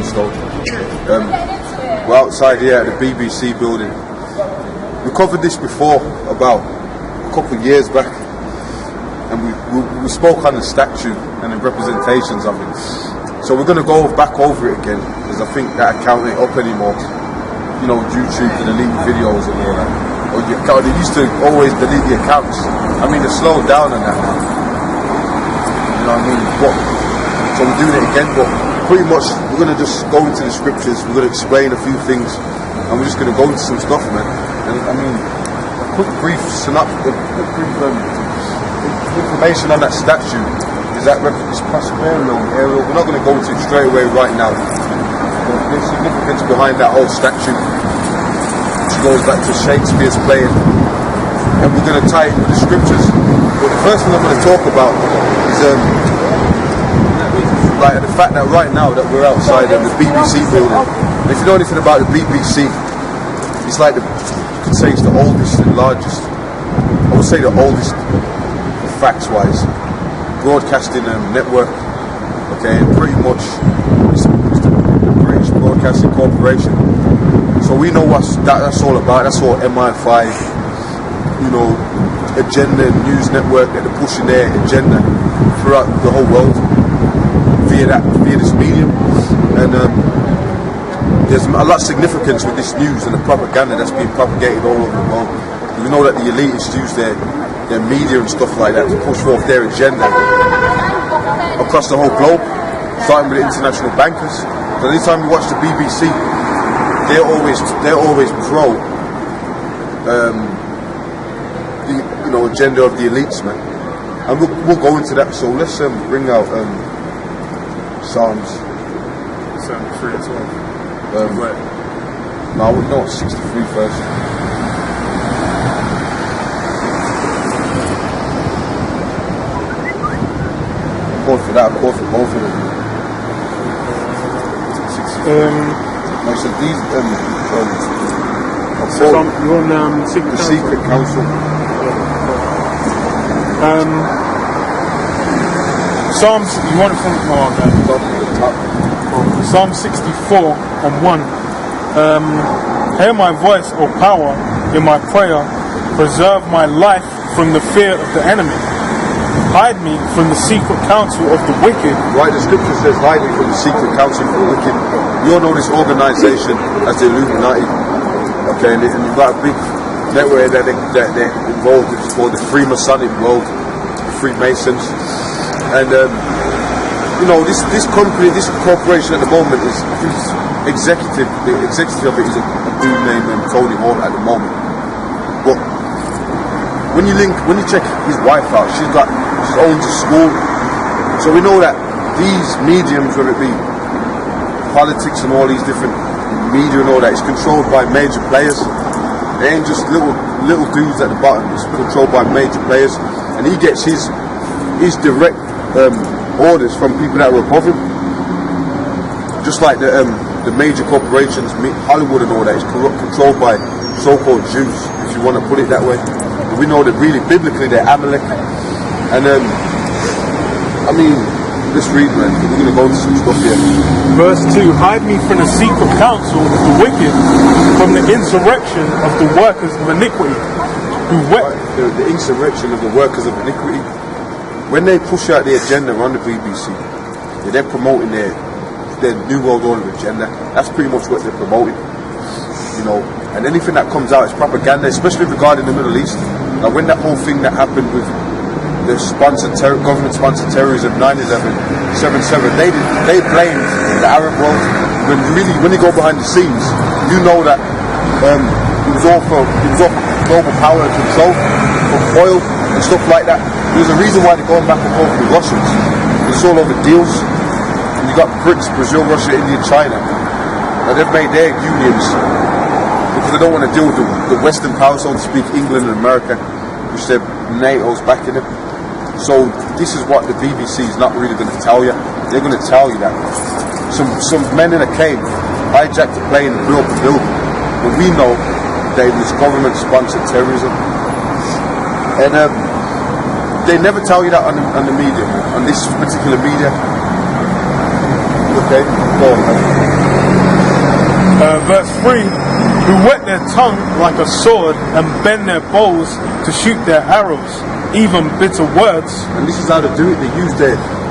Stone. We're outside here at the BBC building. We covered this before, about a couple of years back, and we spoke on the statue and the representations of it. So we're going to go back over it again, because I think that account ain't up anymore. You know, YouTube to delete videos and all that. Or they used to always delete the accounts. I mean, they're slowed down on that now. You know what I mean? So we're doing it again, but pretty much we're going to just go into the scriptures, we're going to explain a few things, and we're just going to go into some stuff, man. And I mean, a quick brief synopsis, information on that statue is that it's Prospero Ariel. We're not going to go into it straight away right now. But there's significance behind that whole statue, which goes back to Shakespeare's playing, and we're going to tie it with the scriptures. But the first thing I'm going to talk about is like the fact that right now that we're outside of the BBC building. And if you know anything about the BBC, it's like you could say it's the oldest and largest. I would say the oldest, facts-wise, broadcasting network. Okay, and pretty much it's the British Broadcasting Corporation. So we know what that's all about. That's all MI5, you know, agenda and news network that they're pushing their agenda throughout the whole world via this medium. And there's a lot of significance with this news and the propaganda that's being propagated all over the world. We know that the elitists use their media and stuff like that to push forth their agenda across the whole globe, starting with the international bankers. So anytime you watch the BBC, they're always pro the agenda of the elites, man. And we'll go into that. So let's bring out Psalms 73 as well. No, we know 63 first. I'm going for that. I'm going for both of them. No, so these you're on Secret Council. Psalms, you want it from Psalm 64 and 1. Hear my voice, O power, in my prayer. Preserve my life from the fear of the enemy. Hide me from the secret counsel of the wicked. Right, the scripture says hide me from the secret counsel of the wicked. You all know this organization as the Illuminati. Okay, and you've got a big network that they're involved in. It's called the freemasonic world, the Freemasons. And this company, this corporation at the moment is, I think the executive of it is a dude named Tony Hall at the moment. But when you check his wife out, she owns a school. So we know that these mediums, whether it be politics and all these different media and all that, is controlled by major players. They ain't just little dudes at the bottom. It's controlled by major players, and he gets his direct orders from people that are above him. Just like the major corporations, Hollywood and all that, is controlled by so-called Jews, if you want to put it that way. But we know that really, biblically, they're Amalek. And I mean, let's read, man. We're going to go into some stuff here. Verse 2, hide me from the secret counsel of the wicked, from the insurrection of the workers of iniquity. The insurrection of the workers of iniquity. When they push out their agenda on the BBC, they're promoting their New World Order agenda. That's pretty much what they're promoting. You know, and anything that comes out is propaganda, especially regarding the Middle East. Now, when that whole thing that happened with the government-sponsored terrorism, 9/11, 7/7, they blamed the Arab world. When you go behind the scenes, you know that it was all for global power and control, for oil and stuff like that. There's a reason why they're going back and forth with the Russians. It's all over deals. And you got BRICS, Brazil, Russia, India, China. Now they've made their unions because they don't want to deal with the Western power, so to speak, England and America, which their NATO's backing it. So this is what the BBC is not really going to tell you. They're going to tell you that some men in a cave hijacked a plane and blew up a building. But we know that it was government-sponsored terrorism. And they never tell you that on the media, on this particular media. Okay, go on, man. Verse 3, who whet their tongue like a sword and bend their bows to shoot their arrows, even bitter words. And this is how they do it.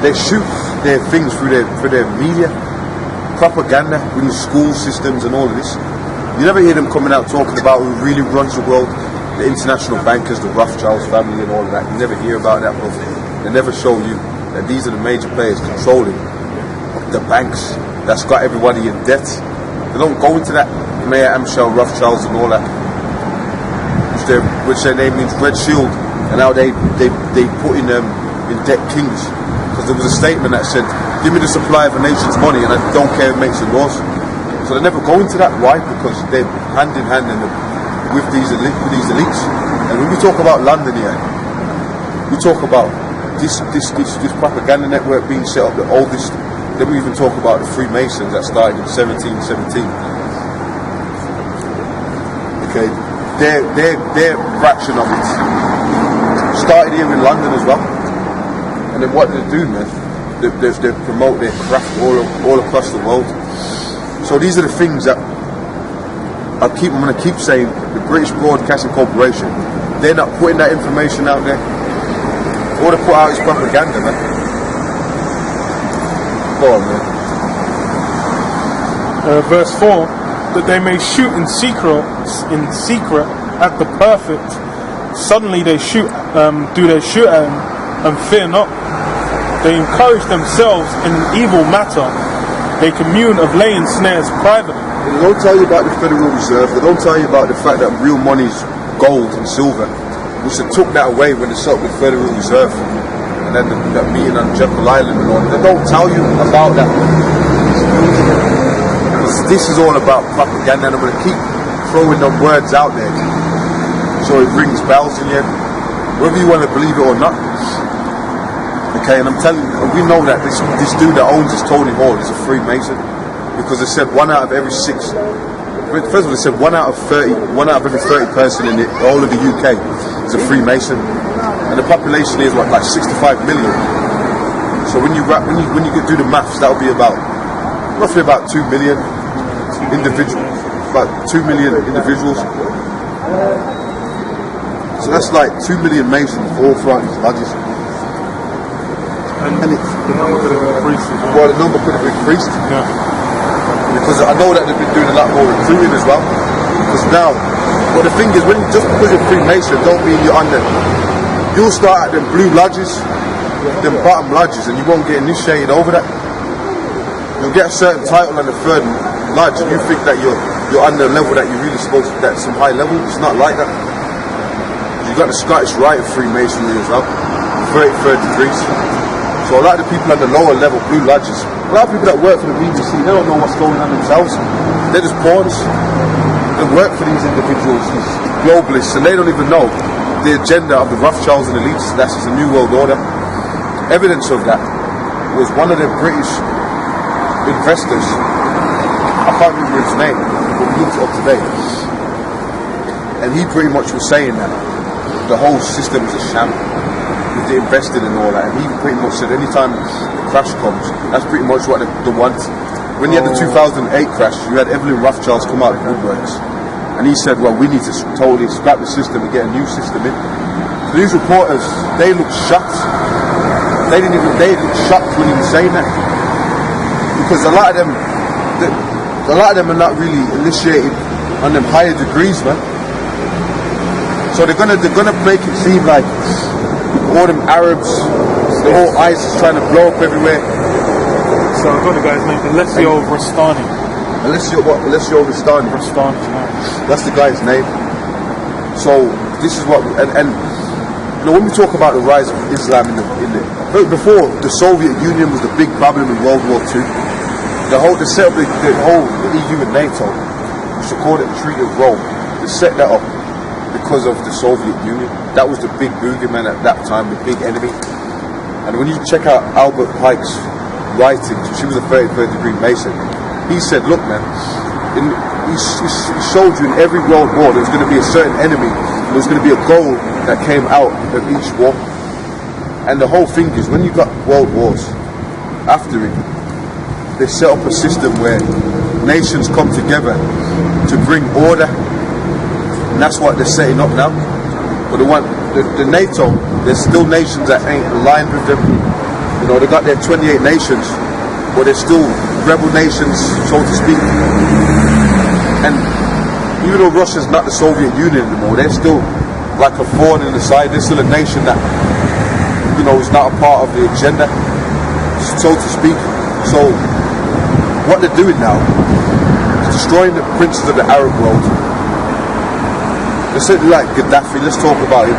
They shoot their things through their media, propaganda, within school systems and all of this. You never hear them coming out talking about who really runs the world, the international bankers, the Rothschilds family and all of that. You never hear about that, but they never show you that these are the major players controlling the banks that's got everybody in debt. They don't go into that. Mayor Amschel Rothschilds and all that, which their name means Red Shield, and now they put in debt kings, because there was a statement that said, give me the supply of a nation's money and I don't care if it makes the laws. So they never go into that. Why? Because they're hand in hand with these elites. And when we talk about London here, we talk about this propaganda network being set up, the oldest. Then we even talk about the Freemasons that started in 1717. Okay, their fraction of it started here in London as well. And then what they do, man, they promote their craft all across the world. So these are the things that I'm going to keep saying. The British Broadcasting Corporation, they're not putting that information out there. All they put out is propaganda, man. Go on, man. Verse 4, that they may shoot in secret at the perfect. Suddenly they shoot at him and fear not. They encourage themselves in an evil matter. They commune of laying snares privately. They don't tell you about the Federal Reserve. They don't tell you about the fact that real money's gold and silver, which they took that away when they set up the Federal Reserve. And then that meeting on Jekyll Island and all that. They don't tell you about that. Because this is all about propaganda, and I'm going to keep throwing them words out there so it rings bells in your head, whether you want to believe it or not. Okay, and I'm telling you, we know that this dude that owns this Tony Hall is a Freemason, because they said 1 out of every 6. First of all, they said 1 out of every 30 person in the whole of the UK is a Freemason. And the population is what, like 65 million. So when you do the maths, that'll be roughly about 2 million individuals. About 2 million individuals. So that's like 2 million Masons all throughout these lodges. And the number could have increased as well. Well, the number could have increased. Yeah. Because I know that they've been doing a lot more recruiting as well. Because now, well, the thing is, just because you're Freemason, don't mean you're under. You'll start at them blue lodges, them bottom lodges, and you won't get initiated over that. You'll get a certain title on the third lodge, and you think that you're under a level that you're really supposed to, that's some high level. It's not like that. You've got the Scottish Rite of Freemasonry as well, 33rd degrees. So a lot of the people at the lower level blue lodges, a lot of people that work for the BBC, they don't know what's going on themselves. They're just pawns. They work for these individuals, these globalists, and they don't even know the agenda of the Rothschilds and elites. That's just a new world order. Evidence of that was one of the British investors. I can't remember his name, but we looked it up today. And he pretty much was saying that the whole system is a sham. They invested in all that, and he pretty much said anytime the crash comes, that's pretty much what they want. When you had the 2008 crash, you had Evelyn Rothschilds come out of the woodworks, and he said, well, we need to totally scrap the system and get a new system in. So these reporters, they looked shocked. They looked shocked when he was saying that, because a lot of them are not really initiated on them higher degrees, man. So they're gonna make it seem like all them Arabs, the whole ISIS trying to blow up everywhere. So I've got the guy's name, Alessio Rastani. Alessio Rastani. Rastani. That's the guy's name. So this is what, and you know, when we talk about the rise of Islam before the Soviet Union was the big problem in World War II. They set up the EU and NATO, which they called it the Treaty of Rome. They set that up because of the Soviet Union. That was the big boogeyman at that time, the big enemy. And when you check out Albert Pike's writings, she was a 33rd degree Mason, he said, look man, he showed you in every world war there was going to be a certain enemy, there was going to be a goal that came out of each war. And the whole thing is, when you got world wars, after it, they set up a system where nations come together to bring order, and that's what they're setting up now. But the NATO, there's still nations that ain't aligned with them. You know, they got their 28 nations, but they're still rebel nations, so to speak. And even though Russia's not the Soviet Union anymore, they're still like a thorn in the side. They're still a nation that, you know, is not a part of the agenda, so to speak. So what they're doing now is destroying the princes of the Arab world. They said, like Gaddafi, let's talk about him.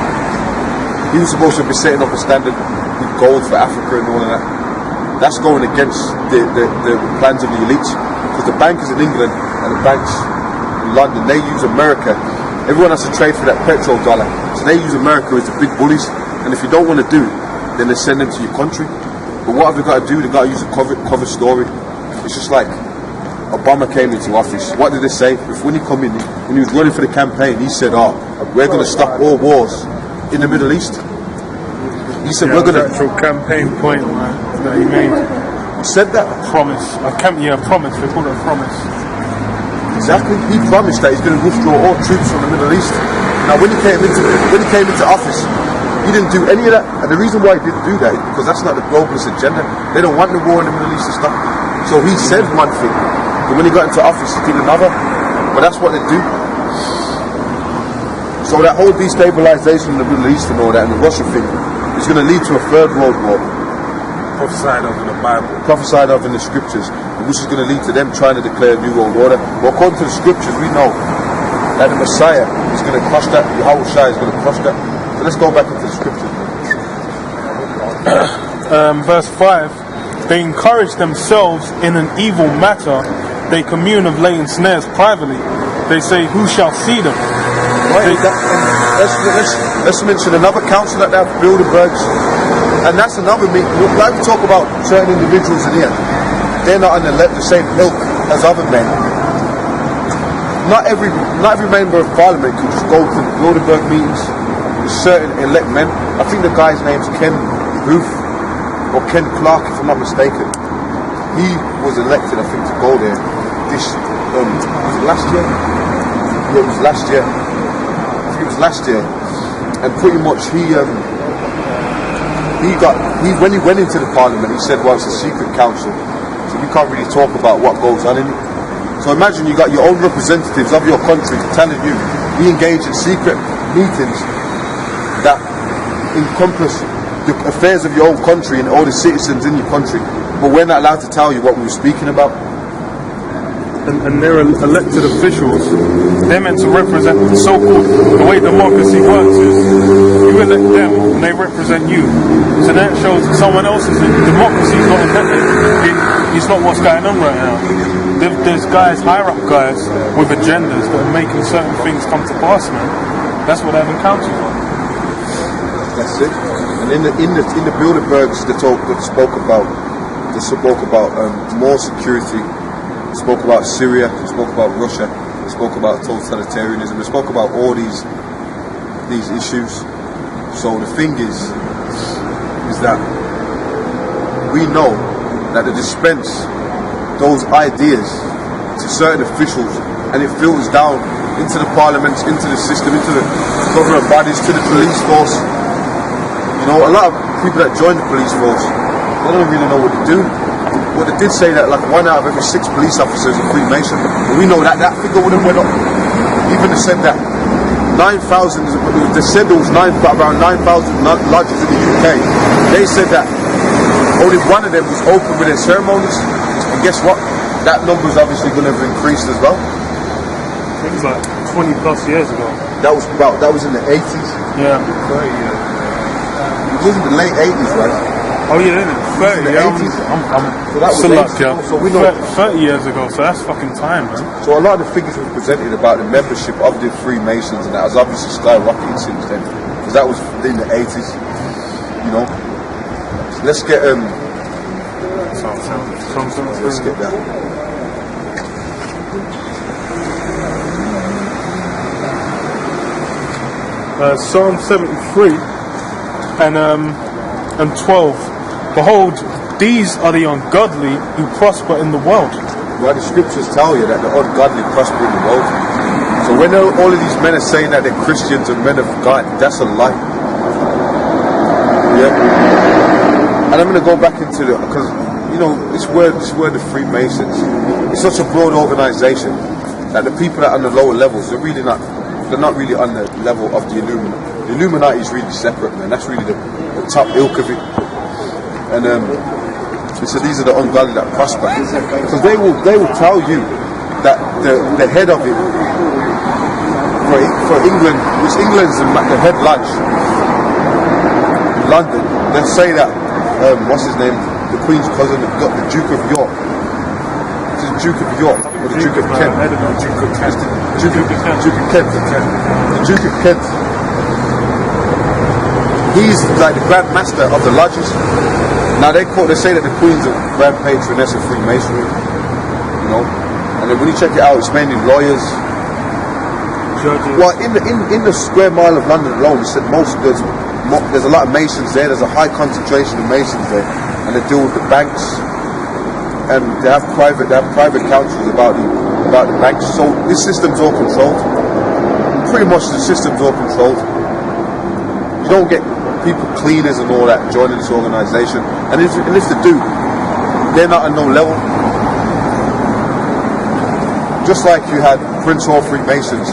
He was supposed to be setting up a standard with gold for Africa and all of that. That's going against the plans of the elites, because the bankers in England and the banks in London, they use America. Everyone has to trade for that petrol dollar, so they use America as the big bullies. And if you don't want to do it, then they send them to your country. But what have they got to do? They got to use a cover story. It's just like Obama came into office. What did they say? When he come in, when he was running for the campaign, he said, "Oh, we're going to stop all wars in the Middle East." He said, "We're going to." Actual campaign point that he made. Said that. Promise. Promise. They call it a promise. Exactly. He promised that he's going to withdraw all troops from the Middle East. Now, when he came into office, he didn't do any of that. And the reason why he didn't do that is because that's not the globalist agenda. They don't want the war in the Middle East to stop. So he said one thing, but when he got into office, he did another. But that's what they do. So that whole destabilization in the Middle East and all that, and the Russia thing, is going to lead to a third world war. Prophesied of in the Bible. Prophesied of in the scriptures, which is going to lead to them trying to declare a new world order. But according to the scriptures, we know that the Messiah is going to crush that, Yahweh Shai is going to crush that. So let's go back into the scriptures. Verse 5, they encourage themselves in an evil matter, they commune of laying snares privately, they say, who shall see them? Right, let's mention another council that they have, Bilderbergs, and that's another meeting. Like we talk about certain individuals in here, they're not on the same ilk as other men. Not every member of parliament could just go to the Bilderberg meetings with certain elect men. I think the guy's name's Ken Booth or Ken Clark, if I'm not mistaken. He was elected, I think, to go there. Was it last year? Yeah, it was last year. I think it was last year. And pretty much when he went into the parliament, he said, well, it's a secret council, so we can't really talk about what goes on in it. So imagine you got your own representatives of your country telling you we engage in secret meetings that encompass the affairs of your own country and all the citizens in your country, but we're not allowed to tell you what we were speaking about. And they're elected officials. They're meant to represent the so-called, the way democracy works is you elect them and they represent you. So that shows that someone else's democracy is not it's not what's going on right now. There's guys, higher up guys with agendas that are making certain things come to pass, man. That's what they've encountered. That's it. And in the Bilderbergs, they spoke about more security. They spoke about Syria. They spoke about Russia. They spoke about totalitarianism. They spoke about all these issues. So the thing is that we know that they dispense those ideas to certain officials, and it filters down into the parliaments, into the system, into the government bodies, to the police force. You know, a lot of people that join the police force, they don't really know what to do. But they did say that like 1 out of every 6 police officers are Freemason. But we know that figure would have went up. Even they said that 9,000, they said there was around 9,000 lodges in the UK. They said that only one of them was open with their ceremonies. And guess what? That number is obviously going to have increased as well. It was like 20 plus years ago. That was in the 80s. Yeah. 30 years. It was in the late 80s, right? Oh yeah, 30. The 80s. So that was still up, yeah. So we know 30 years ago, so that's fucking time, man. So a lot of the figures were presented about the membership of the Freemasons, and that has obviously skyrocketed since then, because that was in the 80s. You know. So let's get let's get that. Psalm 73 and 12. Behold, these are the ungodly who prosper in the world. Well, the scriptures tell you that the ungodly prosper in the world. So when all of these men are saying that they're Christians and men of God, that's a lie. Yeah. And I'm going to go back into the, because this word of Freemasons, it's such a broad organisation that the people that are on the lower levels, they're not really on the level of the Illuminati. The Illuminati is really separate, man. That's really the top ilk of it. And so these are the ungodly that prosper, because they will tell you that the head of it for England, which England's the head lodge in London, they say that what's his name, the Queen's cousin, the Duke of York. It's the Duke of York or the Duke of Kent. The Duke of Kent. The Duke of Kent. He's like the Grand Master of the lodges. Now they say that the Queen's a Grand Patroness of Freemasonry, and then when you check it out, it's mainly lawyers. Judges. Well, in the square mile of London alone, it's said there's a lot of Masons there. There's a high concentration of Masons there, and they deal with the banks, and they have private councils about the banks. So this system's all controlled. Pretty much the system's all controlled. You don't get people cleaners and all that joining this organisation, and if they do, they're not on no level. Just like you had Prince Hall Freemasons,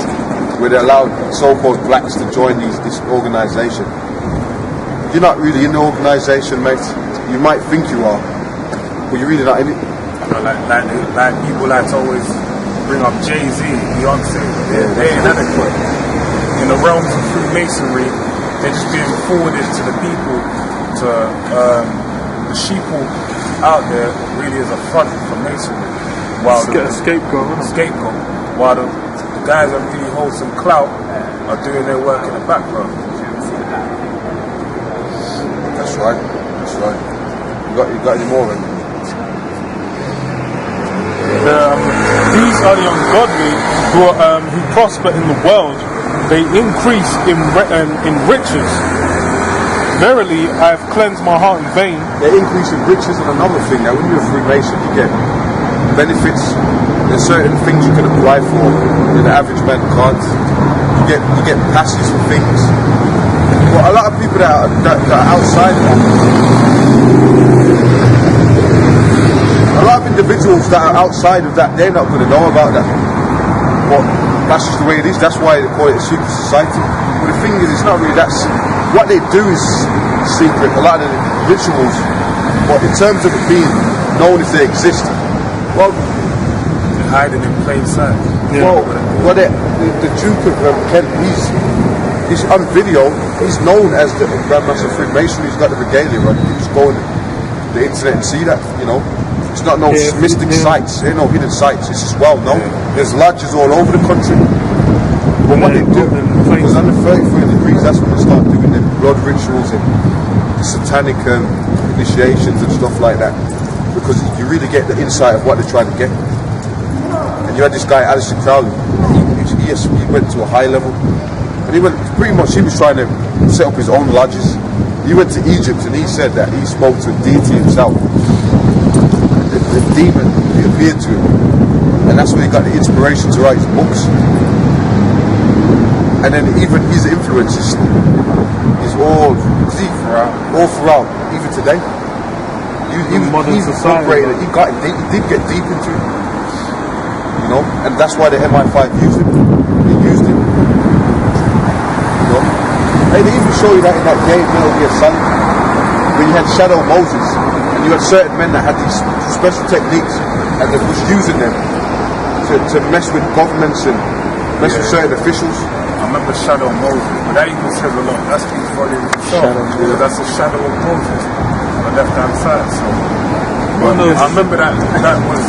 where they allowed so-called blacks to join this organisation. You're not really in the organisation, mate. You might think you are, but you're really not in it. Like people like to always bring up Jay-Z, Beyonce. They're inadequate. In the realms of Freemasonry, they're just being forwarded to the people, to the sheeple out there really is a front for Masonry. While a scapegoat. While the guys that really hold some clout are doing their work in the background. That's right. You got any more? These are the ungodly who prosper in the world. They increase in riches. Verily, I have cleansed my heart in vain. They increase in riches, and another thing. Now, when you're a Freemason, you get benefits. There's certain things you can apply for that the average man can't. You get passes for things. Well, a lot of people that are outside that, a lot of individuals that are outside of that, they're not going to know about that. But that's just the way it is. That's why they call it a secret society. But the thing is, it's not really that. What they do is secret. A lot of the rituals, but in terms of it being known if they exist, well, they're hiding in plain sight. Yeah. Well, the Duke of Kent, he's on video. He's known as the Grandmaster of Freemasonry. He's got the regalia on. You just go on the internet and see that. It's not no mystic sites. There are no hidden sites. It's just well known. There's lodges all over the country. But what they do, because under 33 degrees, that's when they start doing the blood rituals and the satanic initiations and stuff like that. Because you really get the insight of what they're trying to get. And you had this guy, Alistair Crowley. He went to a high level, and he was trying to set up his own lodges. He went to Egypt, and he said that he spoke to a deity himself. The demon, he appeared to him, and that's where he got the inspiration to write his books. And then even his influence is all throughout, even today. He incorporated it. He did get deep into it, and that's why the MI5 used him. They used him, They even show you that in that game, Metal Gear Solid, where you had Shadow Moses, and you had certain men that had these special techniques, and they was using them to mess with governments and mess with certain officials. I remember Shadow Moses, but that even says a lot. That speaks volumes itself, because that's the shadow of Moses on the left-hand side. So, I remember that was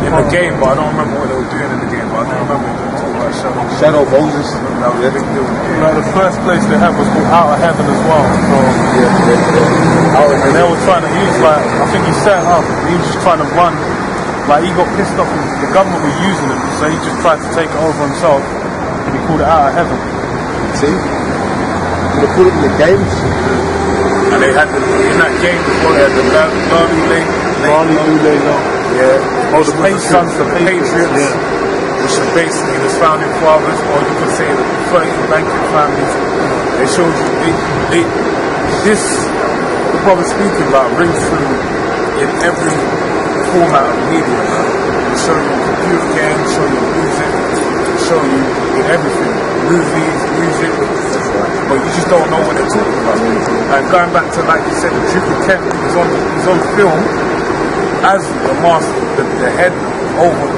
in the game, but I don't remember what they were doing in the game. But I don't remember them talking about Shadow Moses. That was a big deal in the game. Like the first place they had was called Out of Heaven as well. So and they were trying to use I think he set up. He was just trying to run. He got pissed off. The government was using it, so he just tried to take it over himself. And he called it Out of Heaven. See? They put it in the games. And they had in that game before they had the Barley Lule, yeah. Oh, the sons of the Patriots. Yeah. Which is basically the founding fathers, or you could say the 30 banking families. They showed you, this, the brother speaking about, rings through in every format of media. They show you computer games, show you music, show you in everything, movies, music, but you just don't know what they're talking about. And going back to, like you said, the Duke of Kent, he's on film as the master, the head over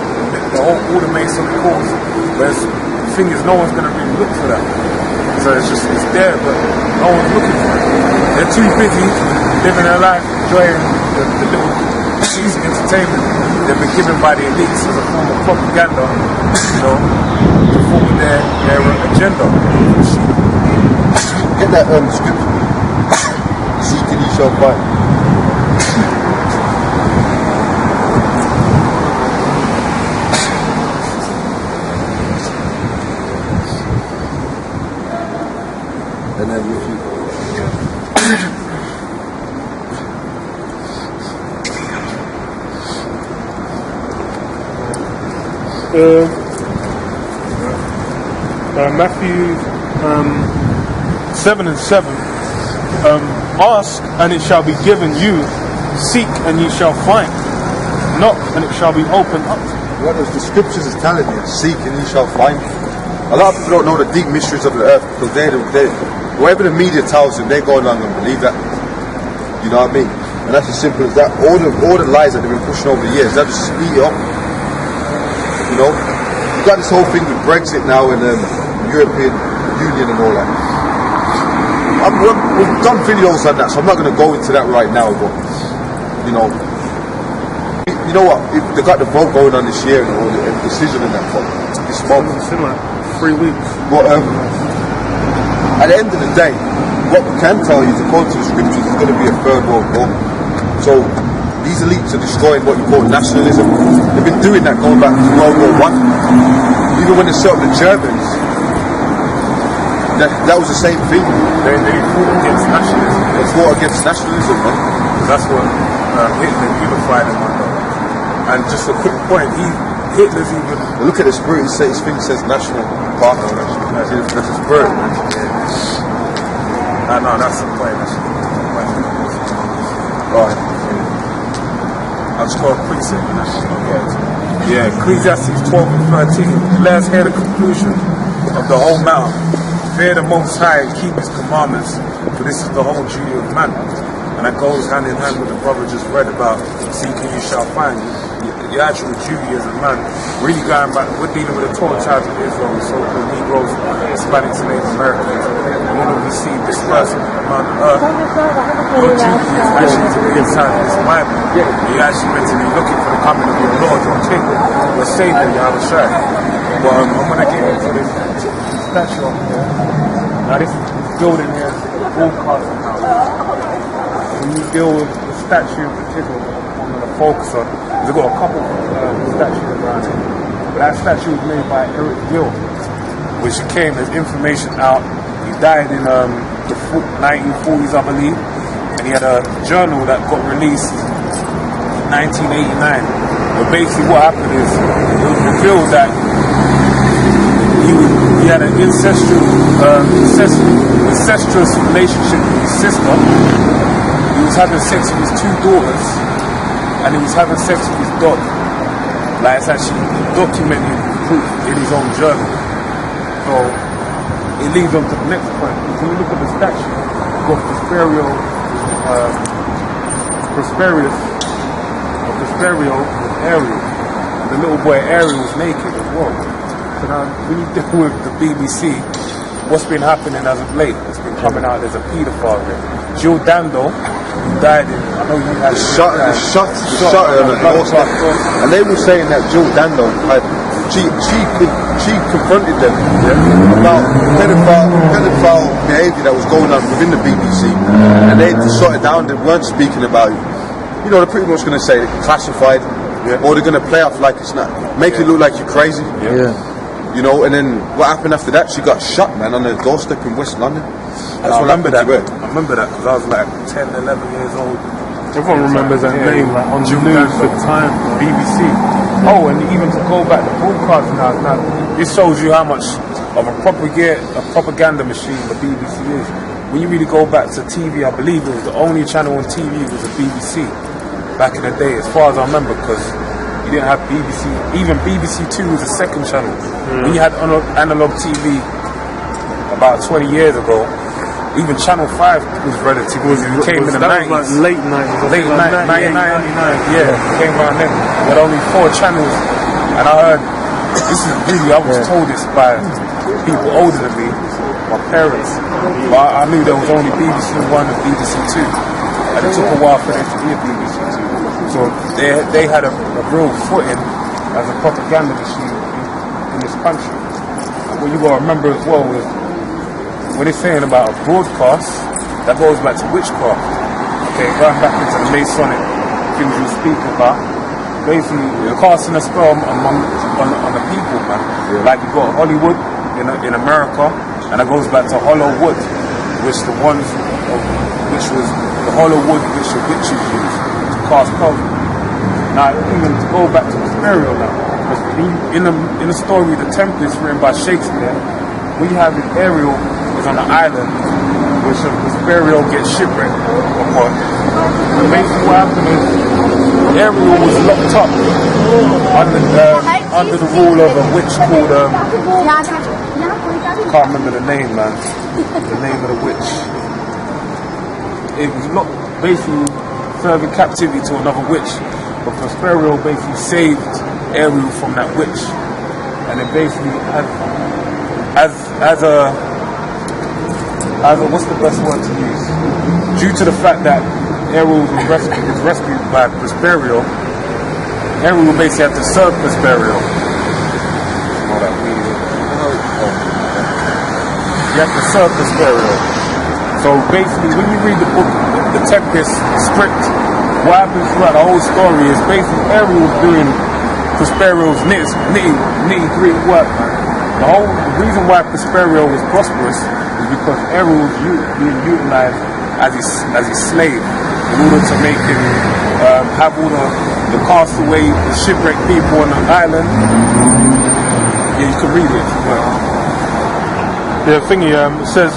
all the Mason calls, whereas the thing is no one's going to really look for that. So it's there, but no one's looking for it. They're too busy living their life, enjoying the little cheesy entertainment they've been given by the elites as a form of propaganda, to forward their agenda. Get that scripture. Seek and ye shall find. And then if you Matthew 7 and 7. Ask and it shall be given you. Seek and ye shall find. Knock and it shall be opened up to you. what the scriptures is telling you, seek and ye shall find. A lot of people don't know the deep mysteries of the earth because they whatever the media tells them, they go along and believe that. You know what I mean? And that's as simple as that. All the lies that they've been pushing over the years, they'll just speed it up. You know? You've got this whole thing with Brexit now and European Union and all that. We've done videos on that, so I'm not going to go into that right now, but you know what? They got the vote going on this year and all the decision in that vote. This month. Similar. 3 weeks. But at the end of the day, what we can tell you is according to the scriptures, there's going to be a third world war. So these elites are destroying what you call nationalism. They've been doing that going back to World War I. Even when they set up the Germans, that was the same thing. They fought against nationalism. They fought against nationalism, man. That's what Hitler unified them under. And just a quick point, Hitler's even... Look at the spirit, his thing says national park. That's his spirit, man. No, that's the point. Right. I'll just go a precept and that's just not get it. Yeah, Ecclesiastes 12 and 13. Let us hear the conclusion of the whole matter. Fear the Most High and keep His commandments, for this is the whole duty of man. And that goes hand in hand with the brother just read about seeking you shall find. The actual duty as a man, really going back, we're dealing with the 12 tribes of Israel, so-called Negroes, Hispanics and Native Americans. And when we receive dispersal around the earth, your duty is actually to be inside this Bible. You're actually meant to be looking for the coming of your Lord, your King, your Savior, Yahweh Shai. But I'm going to get into this statue up here. Now this building here is a broadcasting house. When you deal with the statue in particular, I'm going to focus on. We've got a couple statues around here. But that statue was made by Eric Gill, which came as information out. He died in the 1940s, I believe. And he had a journal that got released in 1989. But basically what happened is, it was revealed that he had an incestuous relationship with his sister. He was having sex with his 2 daughters. And he was having sex with his dog. Like, it's actually documented proof in his own journal. So it leads on to the next point. When you look at the statue, you've got Prosperio with Ariel. And the little boy Ariel was naked as well. So now when you deal with the BBC, what's been happening as of late? It's been coming out, there's a paedophile here. Jill Dando, who died in, I know you had The shot and they were saying that Jill Dando she confronted them about pedophile behaviour that was going on within the BBC, and they shot it down. They weren't speaking about it. You know, they're pretty much going to say classified, or they're going to play off like it's not, make it look like you're crazy. You know, and then what happened after that? She got shot, man, on her doorstep in West London. That's I what remember that. happened to her. I remember that because I was like 10, 11 years old. Everyone remembers that name, like on the news for time. BBC. Oh, and even to go back to broadcasting now, this shows you how much of a propaganda machine the BBC is. When you really go back to TV, I believe it was the only channel on TV was the BBC back in the day, as far as I remember, because you didn't have BBC. Even BBC Two was the second channel. When you had analog TV about 20 years ago, even Channel 5 was relatively. It came in the 90s. Like late 90s. Late 99, yeah, it came around then. There were only 4 channels, and I heard, this is really, I was told this by people older than me, my parents, but I knew there was only BBC 1 and BBC 2, and it took a while for them to be a BBC 2. So they had a real footing as a propaganda machine in this country. And what you got to remember as well is, when it's saying about a broadcast, that goes back to witchcraft. Okay, going back into the Masonic things you speak about, basically casting a spell on the people, man. Yeah. Like you got Hollywood in America, and that goes back to hollow wood, which was the hollow wood which the witches used to cast spells. Now, even to go back to Prospero now, in the story The Tempest written by Shakespeare, we have Ariel was on an island which Prospero gets shipwrecked upon. And basically what happened is Ariel was locked up under the rule of a witch called can't remember the name, man. The name of the witch. It was not basically serving captivity to another witch, but Prospero basically saved Ariel from that witch, and it basically as a what's the best word to use? Due to the fact that Ariel was rescued by Prospero, Ariel basically had to serve Prospero. You have to serve Prospero. So basically, when you read the book, The Tempest script, what happens throughout the whole story is basically Ariel doing Prospero's nitty-gritty work. The reason why Prospero was prosperous is because Ariel was being utilized as his slave in order to make him have all the castaway, the shipwrecked people on the island. Yeah, you can read it. The thingy says,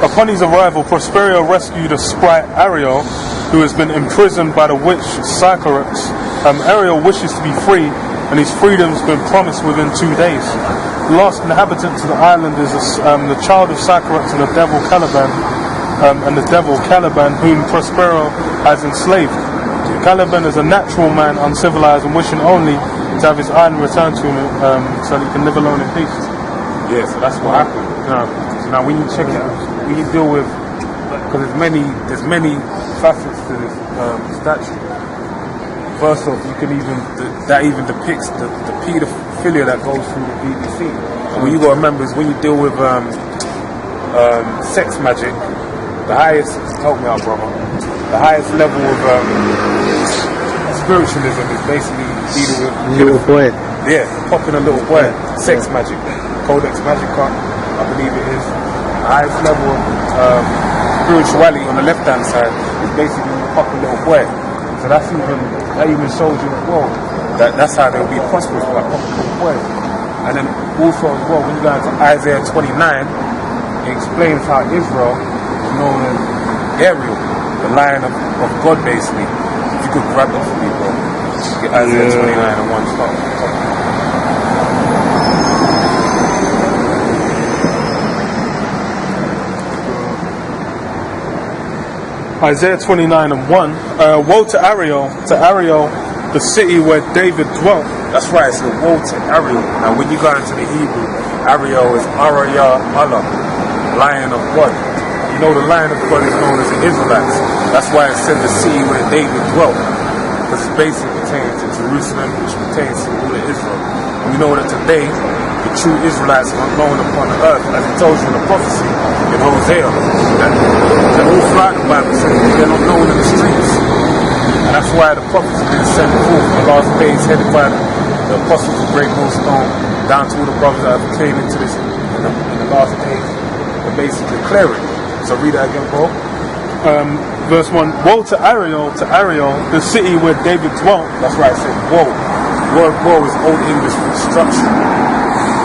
upon his arrival, Prospero rescued a sprite, Ariel, who has been imprisoned by the witch Sycorax. Ariel wishes to be free, and his freedom's been promised within 2 days. The last inhabitant to the island is the child of Sycorax and the devil Caliban, whom Prospero has enslaved. Caliban is a natural man, uncivilized, and wishing only to have his island returned to him so that he can live alone in peace. Yeah, so that's what happened. So now when you check it out, when you deal with, because there's many facets to this statue. First off, you can that even depicts the pedophilia that goes through the BBC. And what you got to remember is when you deal with sex magic, the highest, help me out, brother, the highest level of spiritualism is basically dealing with little boy. Yeah, popping a little boy. Sex magic. Codex Magica, I believe it is. The highest level of spirituality on the left-hand side is basically you pop a little boy. So that even shows you as well that's how they'll be prosperous, by popping little boys. And then also as well, when you go into Isaiah 29, it explains how Israel is known as Ariel, the lion of God, basically. If you could grab that for me, bro. Get Isaiah 29 and 1 start. Isaiah 29 and 1. Woe to Ariel, the city where David dwelt. That's right, so woe to Ariel. Now when you go into the Hebrew, Ariel is Araya Allah, Lion of God. You know the Lion of God is known as the Israelites. That's why it said the city where David dwelt. Because it basically pertains to Jerusalem, which pertains to all of Israel. And we know that today, the true Israelites are known upon the earth, as it tells you in the prophecy in Hosea, that all throughout the Bible says they're not known in the streets. And that's why the prophets have been sent forth in the last days, headed by the apostles of Great Millstone, down to all the brothers that have came into this in the last days, to basically clear it. So read that again, bro. Verse 1, woe to Ariel, the city where David dwelt. That's right, I said woe. Word woe is Old English for destruction.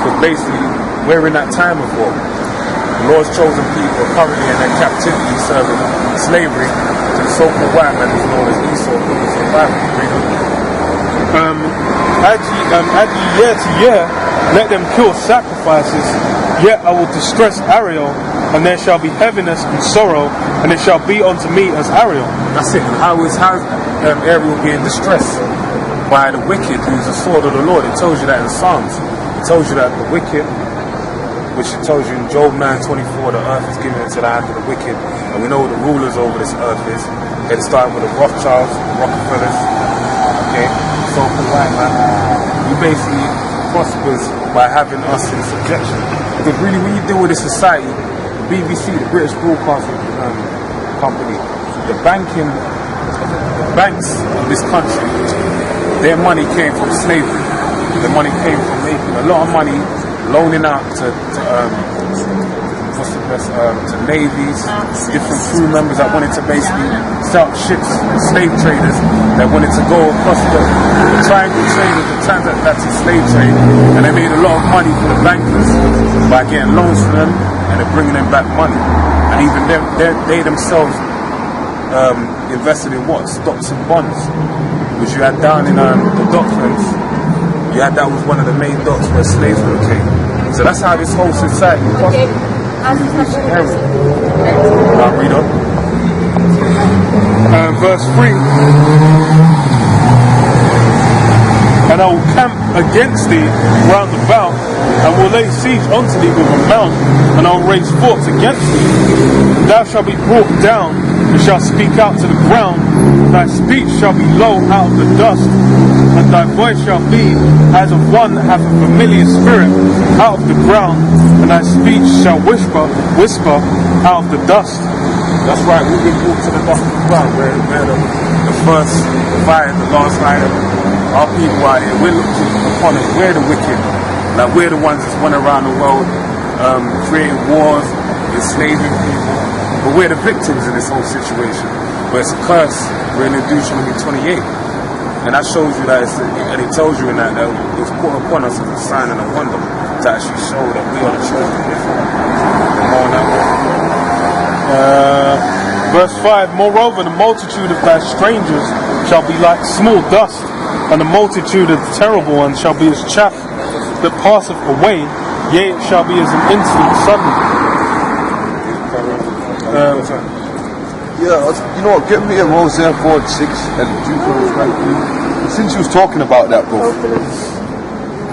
Because basically, we're in that time of woe. The Lord's chosen people are currently in their captivity serving slavery to the so-called white man who's known as Esau, because of the Bible. Add ye year to year, let them kill sacrifices, yet I will distress Ariel, and there shall be heaviness and sorrow, and it shall be unto me as Ariel. That's it. How is Ariel being distressed? By the wicked, who's the sword of the Lord. It tells you that in Psalms. It tells you that the wicked, which it tells you in Job 9:24, the earth is given into the hand of the wicked, and we know who the rulers over this earth is. It started with the Rothschilds, the Rockefellers, okay, so-called white man. He basically prospers by having us in subjection. Because really, when you deal with this society, the BBC, the British Broadcasting Company, the banks of this country, their money came from slavery. The money came from making a lot of money, loaning out to navies, different crew members that wanted to basically sell ships, slave traders that wanted to go across the triangle trade with the transatlantic slave trade, and they made a lot of money for the bankers by getting loans from them and then bringing them back money. And even they themselves invested in what? Stocks and bonds, which you had down in the Docklands. You had that was one of the main docks where slaves were located. So that's how this whole society prospered. Now read on. Verse 3, and I will camp against thee round about, and will lay siege unto thee with a mount, and I will raise forts against thee. Thou shalt be brought down, and shalt speak out to the ground. Thy speech shall be low out of the dust, and thy voice shall be as of one that hath a familiar spirit out of the ground, and thy speech shall whisper out of the dust. That's right, we've been brought to the dust of the ground, where the first, the fire, the last item. Our people out here, we're looking upon it, we're the wicked. Like we're the ones that's went around the world creating wars, enslaving people. But we're the victims in this whole situation. But it's a curse. We're in Deuteronomy 28. And that shows you that, and it tells you in that it was put upon us as a sign and a wonder to actually show that we are the children of Israel. Verse 5, moreover, the multitude of thy strangers shall be like small dust, and the multitude of the terrible ones shall be as chaff that passeth away, yea, it shall be as an instant suddenly. You know what, get me a Hosea 4 and 6 and Deuteronomy 19. Since you was talking about that, bro,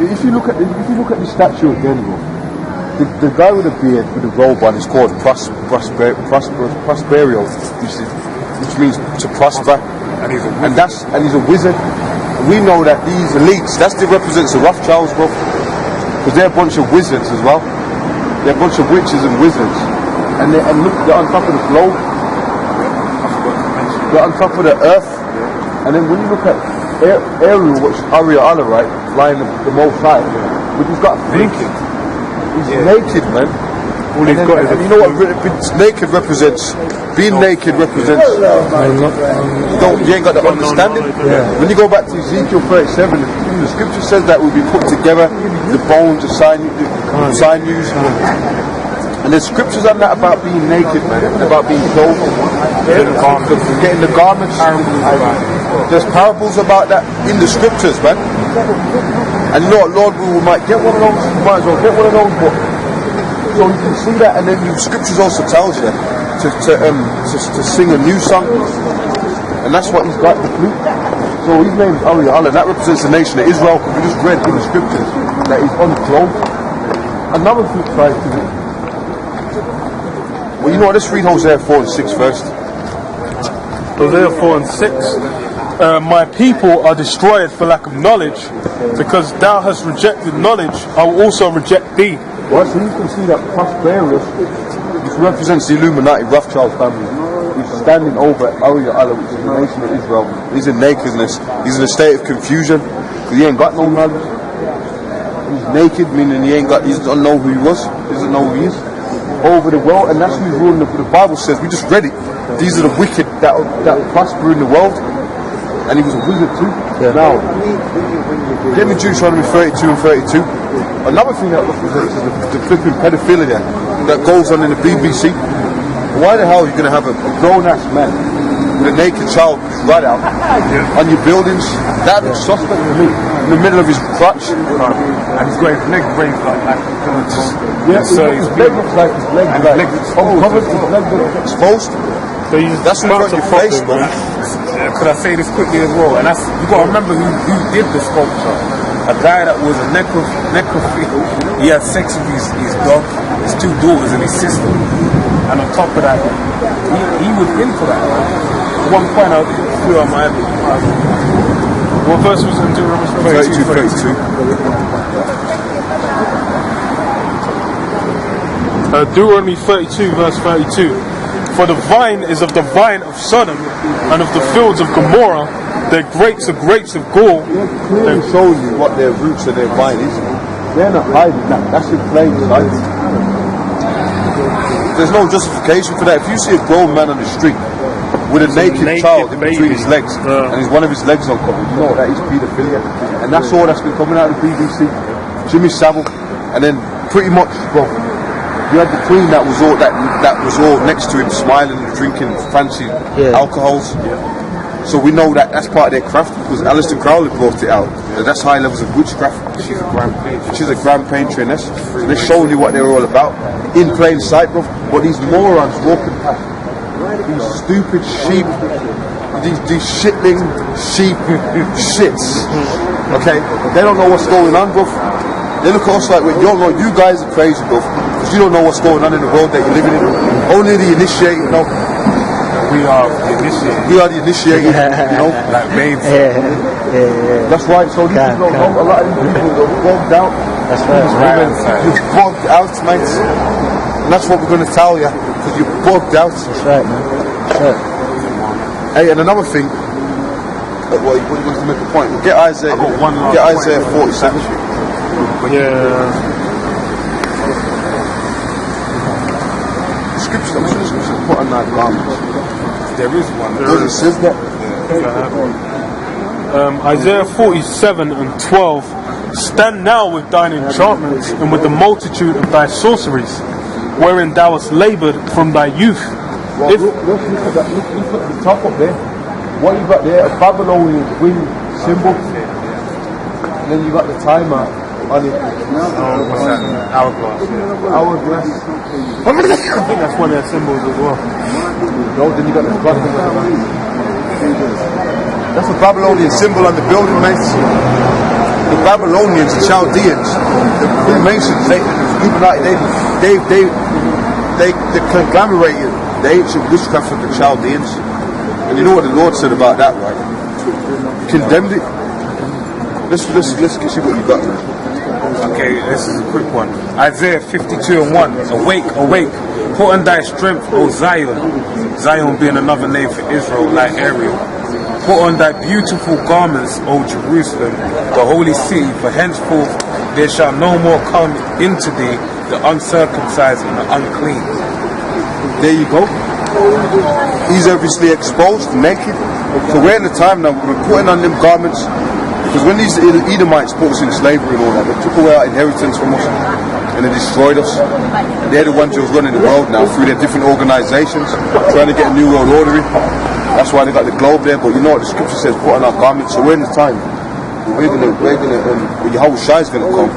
if you look at the statue again, bro, the guy with the beard, with the robe on, is called Prosperio, which means to prosper, and he's a wizard. We know that these elites, represents the Rothschilds, bro, because they're a bunch of wizards as well. They're a bunch of witches and wizards, and look, they're on top of the globe, they're on top of the earth, and then when you look at Ariel, which is Ariel, right, flying the most high, but he's got naked. He's naked, man. All he's got is and you know what naked represents? Being naked represents you ain't got the understanding. When you go back to Ezekiel 37, the scripture says that we'll be put together, the bones, the sinews, and there's scriptures on that about being naked, man, about being clothed, getting the garments. There's parables about that in the scriptures, man. And you know what, Lord, we might get one of those, we might as well get one of those, but so you can see that, and then the scriptures also tells you to sing a new song, and that's what he's got, the flute. So his name's Ariel, and that represents the nation of Israel, because we just read in the scriptures that he's unclothed. Another flip side to it. Well, you know what, let's read Hosea 4 and 6 first. Hosea 4 and 6. My people are destroyed for lack of knowledge, because thou hast rejected knowledge, I will also reject thee. Well, so you can see that Prosperous, which represents the Illuminati Rothschild family, is standing over Ariel, which is the nation of Israel. He's in nakedness, he's in a state of confusion, because he ain't got no knowledge. He's naked, meaning he doesn't know who he was, he doesn't know who he is. Over the world, and that's who's ruling. The Bible says, we just read it, these are the wicked that prosper in the world. And he was a wizard too. Yeah. Now, Gms UK 32 and 32. Another thing that represents is the flipping pedophilia that goes on in the BBC. Why the hell are you going to have a grown-ass man with a naked child right out on your buildings? That looks suspect to me. In the middle of his crotch. And he's got his leg raised like so his leg looks like his leg uncovered, his leg exposed. So that's in front of your face, bro. Could I say this quickly as well? And that's, you got to remember who did the sculpture. A guy that was a necrophile. He had sex with his dog, his 2 daughters, and his sister. And on top of that, he was into that. At one point, I flew on my head. What verse was it in Deuteronomy 32? Deuteronomy 32, verse 32. For the vine is of the vine of Sodom, and of the fields of Gomorrah. Their grapes are grapes of gall. Clearly shows you what their roots and their vine is. They're not hiding that. That's in plain sight. There's no justification for that. If you see a grown man on the street with a naked child in between his legs, and one of his legs uncovered, you know that is paedophilia. And that's all that's been coming out of the BBC. Jimmy Savile, and then pretty much, bro. You had the Queen that was all next to him, smiling and drinking fancy alcohols. So we know that that's part of their craft, because Aleister Crowley brought it out. That's high levels of witchcraft. She's a grand painter in this. So they're showing you what they're all about in plain sight, bro. But these morons walking past, these stupid sheep, these shitling sheep shits. Okay, they don't know what's going on, bro. They look at us like we don't know. You guys are crazy, bro. Because you don't know what's going on in the world that you're living in. Only the initiated know. We are the initiated. We are the initiated, you know. Like babes. That's right. So these people don't know. A lot of these people are bugged out. That's right. You're bugged out, mates. And that's what we're going to tell you. Because you're bugged out. That's right, man. That's right. Hey, and another thing. Well, you want to make a point. Get Isaiah 47. Scriptures, I'm sure the scriptures put on that garments. There is one. Does it says that? Isaiah 47 and 12. Stand now with thine enchantments and with the multitude of thy sorceries, wherein thou hast laboured from thy youth. Well, look at that. Look at the top up there. What you got there? A Babylonian wind symbol. And then you got the timer on it. What's that? Hourglass. Hourglass. I think that's one of their symbols as well. No, then you got the cross. That's a Babylonian symbol on the building, mates. The Babylonians, the Chaldeans, the Freemasons, they conglomerated the ancient witchcraft of the Chaldeans. And you know what the Lord said about that, right? He condemned it. Let's see what you got. Okay, this is a quick one. Isaiah 52 and 1. Awake, awake, put on thy strength, O Zion. Zion being another name for Israel, like Ariel. Put on thy beautiful garments, O Jerusalem, the holy city, for henceforth there shall no more come into thee the uncircumcised and the unclean. There you go. He's obviously exposed, naked. So we're in the time now, we're putting on them garments. Because when these Edomites put us in slavery and all that, they took away our inheritance from us and they destroyed us. They're the ones who's running the world now through their different organizations, trying to get a new world order in. That's why they got the globe there. But you know what the scripture says, put on our garments. So we're in the time. We're gonna when Yahweh Shai is gonna come,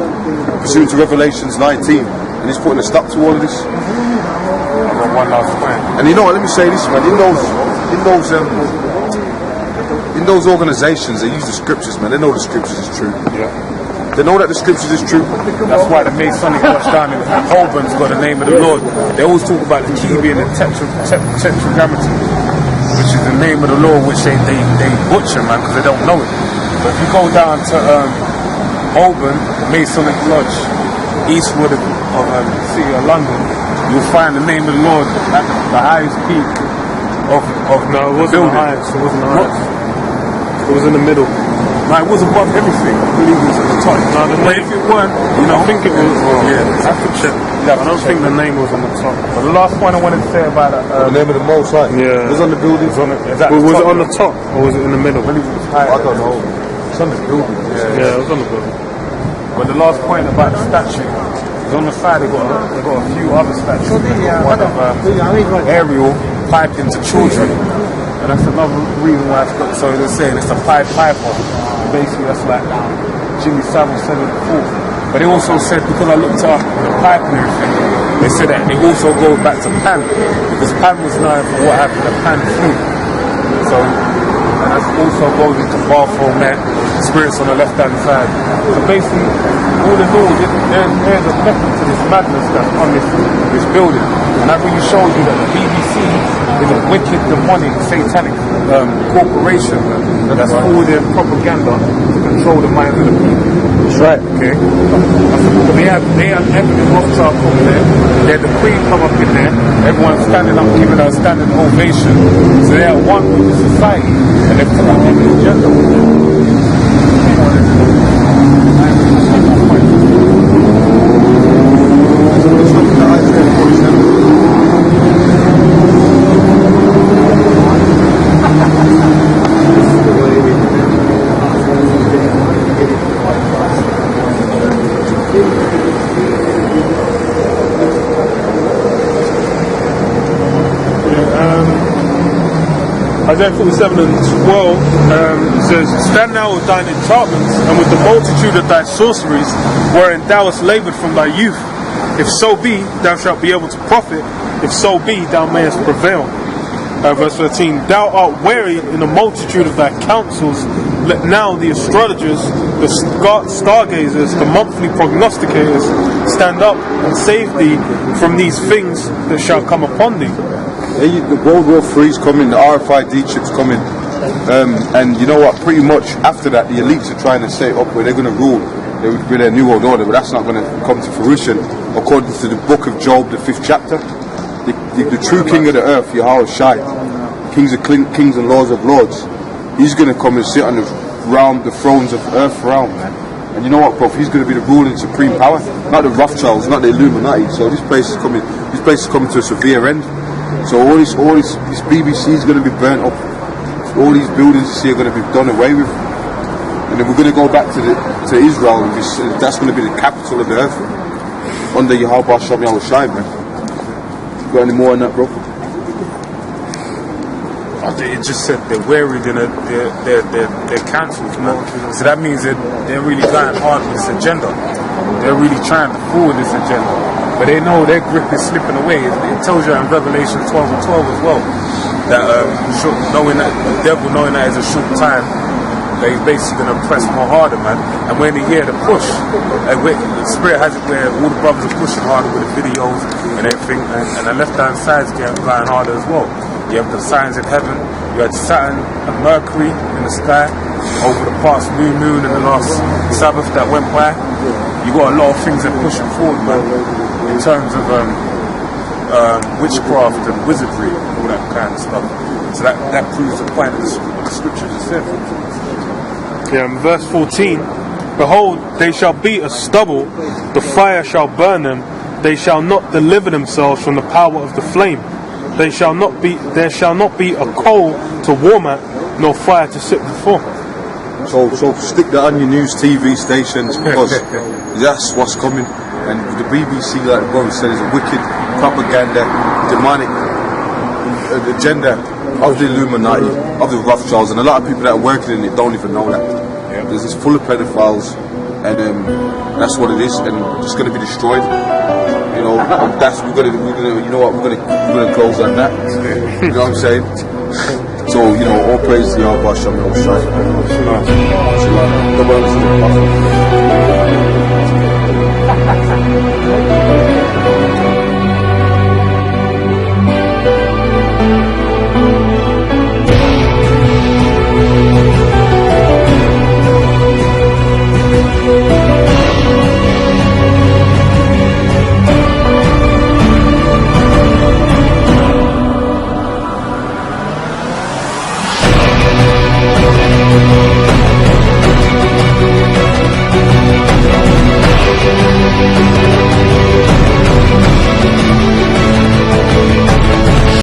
pursuant to Revelations 19, and he's putting a stop to all of this. I've got one last point. And you know what? Let me say this, man. In those organizations, they use the scriptures, man. They know the scriptures is true. Yeah. They know that the scriptures is true. That's why the Masonic Watch down in Holborn's got the name of the Lord. They always talk about the key being the tetragrammaton, which is the name of the Lord, which they butcher, man, because they don't know it. But if you go down to Holborn, Masonic Lodge, eastward of the city of London, you'll find the name of the Lord at the highest peak of No, it wasn't the highest. It wasn't the highest. It was in the middle. Like, it was above everything. I believe it was at the top. But if it weren't, you know, I think it was. yeah, I have to check. I don't think the name was on the top. But the last point I wanted to say about it, The name of the mall site. Yeah. It was on the building. is that Was the it top? on the top or was it in the middle? I believe it was high. I don't know. It's on the building. Yeah, it was on the building. But the last point about the statue is on the side. They got a few other statues. One of Ariel piping to children, and that's another reason why it's got. So they're saying it's a Pied Piper. Basically, that's like Jimmy Savile said it before. But they also said, because I looked up the pipe and everything, they said that it also goes back to Pan, because Pan was known for what happened at Pan Flute. So, and that also goes into bathroom net, spirits on the left hand side. So basically, all in all, there's a method to this madness that's on this building. And that really shows you that the BBC is a wicked, demonic, satanic corporation that's forwarding propaganda to control the minds of the people. That's right. Okay? So they have Evelyn Rothschild over there. They had the Queen come up in there. Everyone's standing up, giving her a standing ovation. So they are one with the society, and they're forwarding the agenda with them. Isaiah 47 and 12 says, Stand now with thine enchantments, and with the multitude of thy sorceries, wherein thou hast laboured from thy youth. If so be, thou shalt be able to profit. If so be, thou mayest prevail. Verse 13, Thou art weary in the multitude of thy counsels. Let now the astrologers, the stargazers, the monthly prognosticators stand up and save thee from these things that shall come upon thee. The World War III is coming, the RFID chip's coming, and you know what, pretty much after that the elites are trying to set it up where they're going to rule with their new world order, but that's not going to come to fruition according to the book of Job, the 5th chapter. The true king of the earth, Yahweh Shai, kings and lords of lords, he's going to come and sit on the thrones of earth realm, man. And you know what, bro, he's going to be the ruling supreme power, not the Rothschilds, not the Illuminati. So this place is coming to a severe end. So all this BBC is going to be burnt up. All these buildings you see are going to be done away with, and then we're going to go back to Israel. And that's going to be the capital of the earth under Yahweh Shai, man. You got any more on that, bro? It just said they're wearied in their councils, man. So that means that they're really going hard with this agenda. They're really trying to forward this agenda. But they know their grip is slipping away. It tells you in Revelation 12 and 12 as well that knowing that the devil, knowing that it's a short time, that he's basically going to press more harder, man. And when they hear the push, the Spirit has it where all the brothers are pushing harder with the videos and everything, and the left-hand side's getting flying harder as well. You have the signs in heaven. You had Saturn and Mercury in the sky over the past new moon and the last Sabbath that went by. You got a lot of things that are pushing forward, man, in terms of witchcraft and wizardry and all that kind of stuff. So that proves the point of what the scriptures have said. Yeah, in verse 14, Behold, they shall be as stubble, the fire shall burn them, they shall not deliver themselves from the power of the flame. There shall not be a coal to warm at, nor fire to sit before. So stick that on your news TV stations, because that's what's coming. And the BBC, like the brother said, is a wicked propaganda, demonic agenda of the Illuminati, of the Rothschilds, and a lot of people that are working in it don't even know that. Yeah. It's full of pedophiles, and that's what it is, and it's going to be destroyed. You know, we're gonna close on that. You know what I'm saying? So, you know, all praise to Yahweh Shem Shai. Peace.